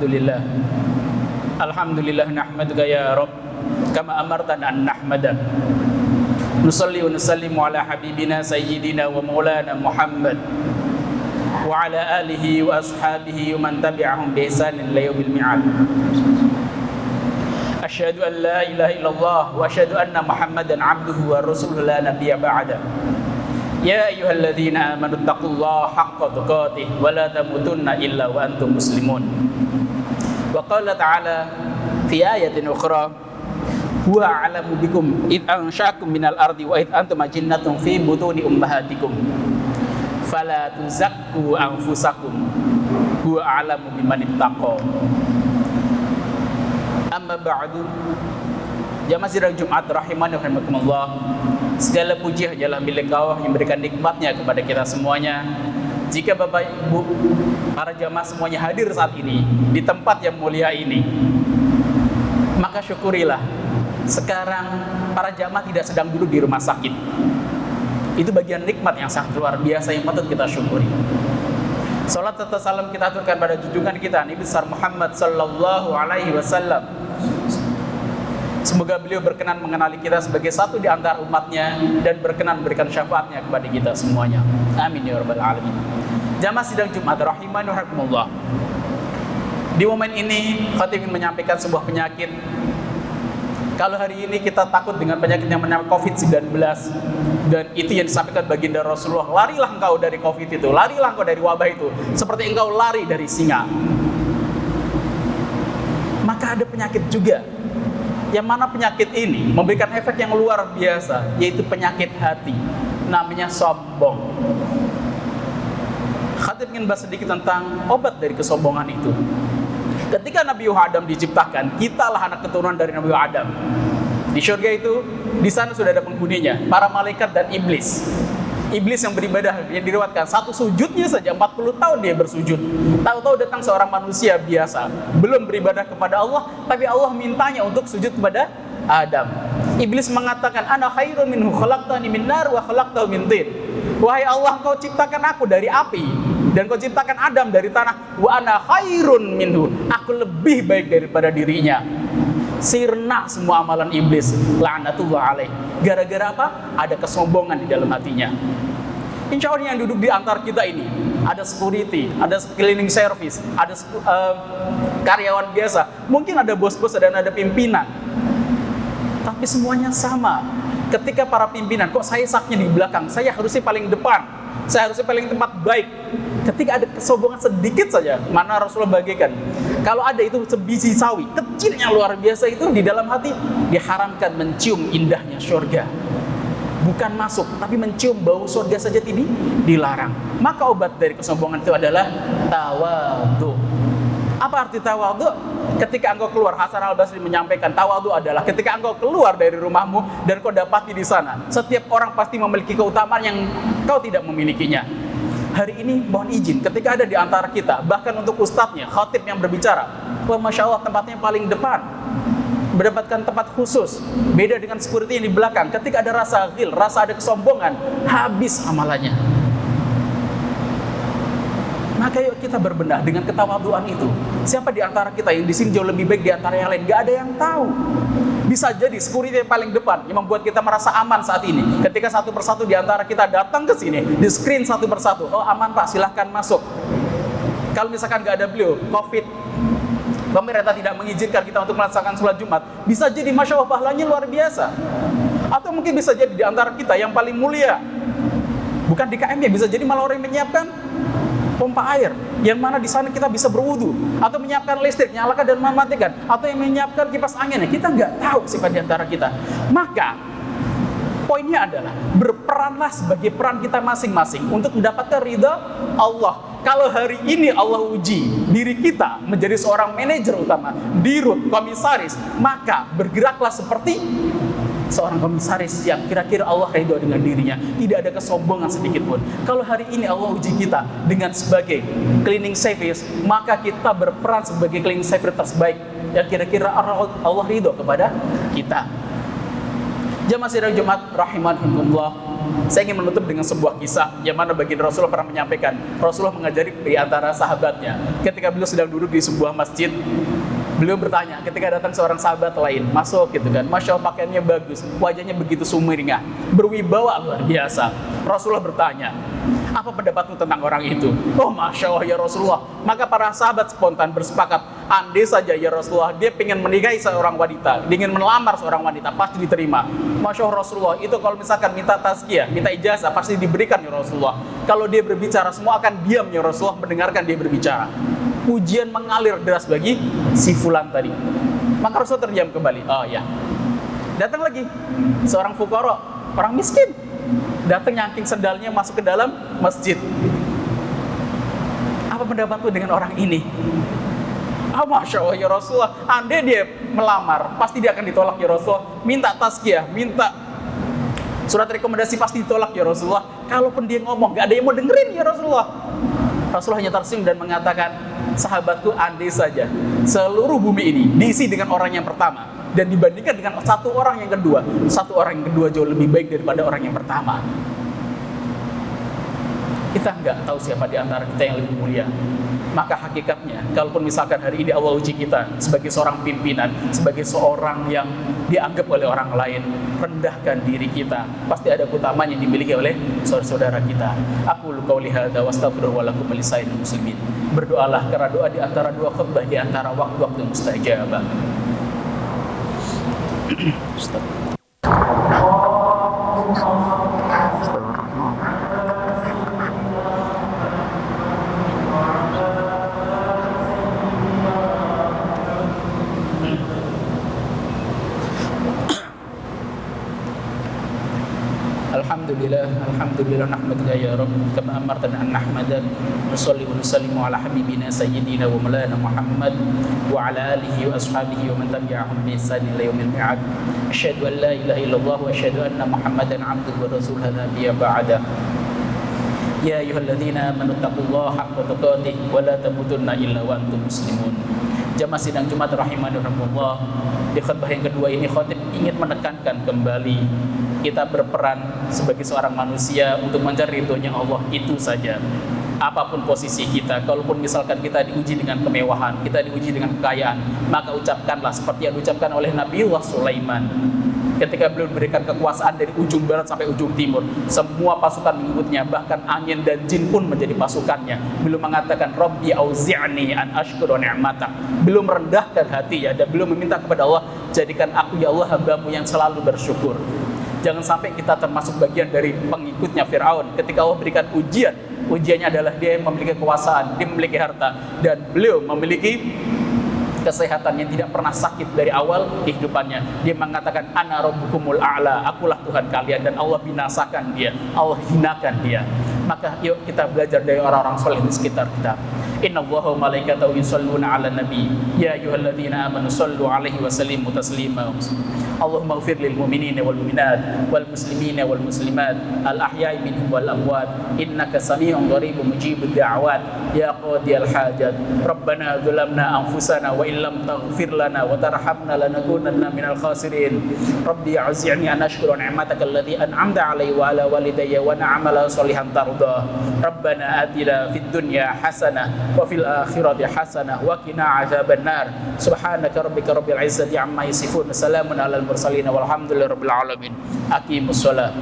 Alhamdulillah. Alhamdulillah nahmaduka ya Rabb kama amartana an nahmada. Nusalli wa nusallimu ala habibina sayyidina wa maulana Muhammad wa ala alihi wa ashabihi wa man tabi'ahum bi ihsanin ila yaumil mi'ad. Asyhadu an la ilaha illallah wa asyhadu anna Muhammadan abduhu wa rasuluhu la nabiyya ba'da. Ya ayyuhalladzina amanu taqullaha haqqa tuqatih wa la tamutunna illa wa antum muslimun. Wa qala ta'ala fi ayatin ukhra huwa a'lamu bikum id ansha'akum minal ardi wa id antum ajinnatun fi butuni ummahatikum fala tuzakku anfusakum huwa a'lamu biman ittaqa. Amma ba'du. Jamaah sidang Jumat rahimani wa rahimakumullah. Segala puji hanyalah milik Allah yang memberikan nikmatnya kepada kita semuanya. Jika Bapak Ibu para jamaah semuanya hadir saat ini di tempat yang mulia ini, maka syukurilah. Sekarang para jamaah tidak sedang duduk di rumah sakit. Itu bagian nikmat yang sangat luar biasa yang patut kita syukuri. Salat serta salam kita aturkan pada junjungan kita Nabi besar Muhammad sallallahu alaihi wasallam. Semoga beliau berkenan mengenali kita sebagai satu di antara umatnya dan berkenan memberikan syafaatnya kepada kita semuanya. Amin ya rabbal alamin. Jamaah sidang Jumat rahimani wa rahimakumullah. Di momen ini khatib ingin menyampaikan sebuah penyakit. Kalau hari ini kita takut dengan penyakit yang bernama COVID-19 dan itu yang disampaikan baginda Rasulullah, larilah engkau dari COVID itu, larilah engkau dari wabah itu seperti engkau lari dari singa. Maka ada penyakit juga, yang mana penyakit ini memberikan efek yang luar biasa, yaitu penyakit hati, namanya sombong. Khatib ingin bahas sedikit tentang obat dari kesombongan itu. Ketika Nabi Adam diciptakan, kitalah anak keturunan dari Nabi Adam. Di surga itu, di sana sudah ada penghuninya, para malaikat dan iblis. Iblis yang beribadah, yang diriwayatkan satu sujudnya saja 40 tahun dia bersujud. Tahu-tahu datang seorang manusia biasa, belum beribadah kepada Allah, tapi Allah mintanya untuk sujud kepada Adam. Iblis mengatakan, "Ana khairun minhu, khalaqtani min nar wa khalaqtahu min tin." Wahai Allah, kau ciptakan aku dari api dan kau ciptakan Adam dari tanah. Wa ana khairun minhu, aku lebih baik daripada dirinya. Sirna semua amalan iblis, laknatullah alaih. Gara-gara apa? Ada kesombongan di dalam hatinya. Insya Allah yang duduk di antara kita ini, ada security, ada cleaning service, ada karyawan biasa, mungkin ada bos-bos dan ada pimpinan, tapi semuanya sama. Ketika para pimpinan, kok saya safnya di belakang, saya harusnya paling depan, saya harusnya paling tempat baik. Ketika ada kesombongan sedikit saja, mana Rasulullah bagikan, kalau ada itu sebiji sawi kecil yang luar biasa itu di dalam hati, diharamkan mencium indahnya surga. Bukan masuk, tapi mencium bau surga saja dilarang. Maka obat dari kesombongan itu adalah tawadhu. Apa arti tawadhu? Ketika engkau keluar, Hasan Al-Basri menyampaikan, tawadhu adalah ketika engkau keluar dari rumahmu dan kau dapati di sana, setiap orang pasti memiliki keutamaan yang kau tidak memilikinya. Hari ini mohon izin, ketika ada di antara kita, bahkan untuk ustadznya, khatib yang berbicara, wah Masya Allah tempatnya paling depan, mendapatkan tempat khusus, beda dengan security yang di belakang. Ketika ada rasa ghil, rasa ada kesombongan, habis amalannya. Maka yuk kita berbenah dengan ketawaduan itu. Siapa di antara kita yang di sini jauh lebih baik di antara yang lain? Gak ada yang tahu. Bisa jadi security yang paling depan yang membuat kita merasa aman saat ini. Ketika satu persatu di antara kita datang ke sini, di screen satu persatu, oh aman Pak, silahkan masuk. Kalau misalkan gak ada beliau, COVID, pemerintah tidak mengizinkan kita untuk melaksanakan sholat Jumat, bisa jadi Masya Allah pahalanya luar biasa. Atau mungkin bisa jadi di antara kita yang paling mulia, bukan di KM ya, bisa jadi malah orang yang menyiapkan pompa air, yang mana di sana kita bisa berwudu, atau menyiapkan listrik, nyalakan dan mematikan, atau yang menyiapkan kipas angin. Kita nggak tahu siapa di antara kita. Maka poinnya adalah berperanlah sebagai peran kita masing-masing untuk mendapatkan ridha Allah. Kalau hari ini Allah uji diri kita menjadi seorang manajer utama, dirut, komisaris, maka bergeraklah seperti seorang komisaris yang kira-kira Allah ridho dengan dirinya, tidak ada kesombongan sedikit pun. Kalau hari ini Allah uji kita dengan sebagai cleaning service, maka kita berperan sebagai cleaning service terbaik yang kira-kira Allah ridho kepada kita. Jamaah sidang Jumat rahimakumullah, saya ingin menutup dengan sebuah kisah yang mana baginda Rasulullah pernah menyampaikan. Rasulullah mengajari di antara sahabatnya ketika beliau sedang duduk di sebuah masjid. Beliau bertanya ketika datang seorang sahabat lain masuk gitu kan, Masya Allah pakaiannya bagus, wajahnya begitu sumringah, berwibawa luar biasa. Rasulullah bertanya, apa pendapatmu tentang orang itu? Oh Masya Allah ya Rasulullah. Maka para sahabat spontan bersepakat, andai saja ya Rasulullah dia ingin menikahi seorang wanita, dia ingin melamar seorang wanita, pasti diterima. Masya Allah Rasulullah, itu kalau misalkan minta tazkiyah, minta ijazah, pasti diberikan ya Rasulullah. Kalau dia berbicara semua akan diam ya Rasulullah, mendengarkan dia berbicara. Pujian mengalir deras bagi si fulan tadi. Maka Rasul terdiam kembali. Oh ya. Datang lagi seorang fukara, orang miskin, datang nyangking sendalnya masuk ke dalam masjid. Apa pendapatmu dengan orang ini? Ah, Masya Allah ya Rasulullah, andai dia melamar pasti dia akan ditolak ya Rasulullah. Minta tazkiyah, minta surat rekomendasi pasti ditolak ya Rasulullah. Kalaupun dia ngomong gak ada yang mau dengerin ya Rasulullah. Rasulullah hanya tersenyum dan mengatakan, sahabatku, andai saja seluruh bumi ini diisi dengan orang yang pertama dan dibandingkan dengan satu orang yang kedua jauh lebih baik daripada orang yang pertama. Kita nggak tahu siapa di antara kita yang lebih mulia. Maka hakikatnya, kalaupun misalkan hari ini Allah uji kita sebagai seorang pimpinan, sebagai seorang yang dianggap oleh orang lain, rendahkan diri kita. Pasti ada keutamaan yang dimiliki oleh saudara-saudara kita. Aku qauli hadza wa astaghfiru wa lakum lisairil muslimin. Berdoalah karena doa di antara dua khutbah, di antara waktu-waktu mustajabah. Alhamdulillah nahmaduka ya Rabb kama amartana an nahmadak wa sholli wa nusallimu ala habibina sayyidina wa maulana Muhammad wa ala alihi wa ashabihi wa man tabi'ahum bi ihsan ila yaumil mi'ad. Asyhadu an la ilaha illallah wa asyhadu anna Muhammadan 'abduhu wa rasuluhu la nabiyya ba'da. Ya ayyuhalladzina amanu taqullaha haqqa tuqatih wa la tamutunna illa wa antum muslimun. Jamaah sidang Jumat rahimakumullah, di khutbah yang kedua ini khatib ingin menekankan kembali kita berperan sebagai seorang manusia untuk mencari ridhonya Allah, itu saja. Apapun posisi kita, kalaupun misalkan kita diuji dengan kemewahan, kita diuji dengan kekayaan, maka ucapkanlah seperti yang diucapkan oleh Nabiullah Sulaiman ketika beliau memberikan kekuasaan dari ujung barat sampai ujung timur, semua pasukan mengikutnya, bahkan angin dan jin pun menjadi pasukannya. Beliau mengatakan, Rabbi auzi'ni an ashkura ni'matak. Beliau merendahkan hatinya dan beliau meminta kepada Allah, jadikan aku ya Allah hambamu yang selalu bersyukur. Jangan sampai kita termasuk bagian dari pengikutnya Fir'aun ketika Allah berikan ujian. Ujiannya adalah dia yang memiliki kekuasaan, dia memiliki harta, dan beliau memiliki kesehatan yang tidak pernah sakit dari awal kehidupannya. Dia mengatakan, ana rabbukumul a'la, akulah Tuhan kalian, dan Allah binasakan dia, Allah hinakan dia. Maka yuk kita belajar dari orang-orang soleh di sekitar kita. Inna Allaha wa malaikatahu yusholluna 'alan nabi ya ayyuhalladzina amanu shollu 'alaihi wa sallimu taslima. Allahumma ighfir lil mu'minina wal mu'minat wal muslimina wal muslimat al ahya'i minhum wal amwat innaka samii'un qaribun mujibud da'awat ya qadiyal hajat. Rabbana dzalamna anfusana wa illam taghfir lana wa tarhamna lanakunanna minal khasirin. Rabbi auzi'ni an ashkura ni'mataka allati an'amta 'alayya wa 'ala walidayya wa na'amala shalihan tardah. Rabbana atina fid dunya hasanah wa fil akhirati hasanah wa qina 'adzabannar. Subhanaka rabbika rabbil izzati 'amma yasifun. Salamun 'alal mursalin walhamdulillahi rabbil alamin. Aqimus shalah.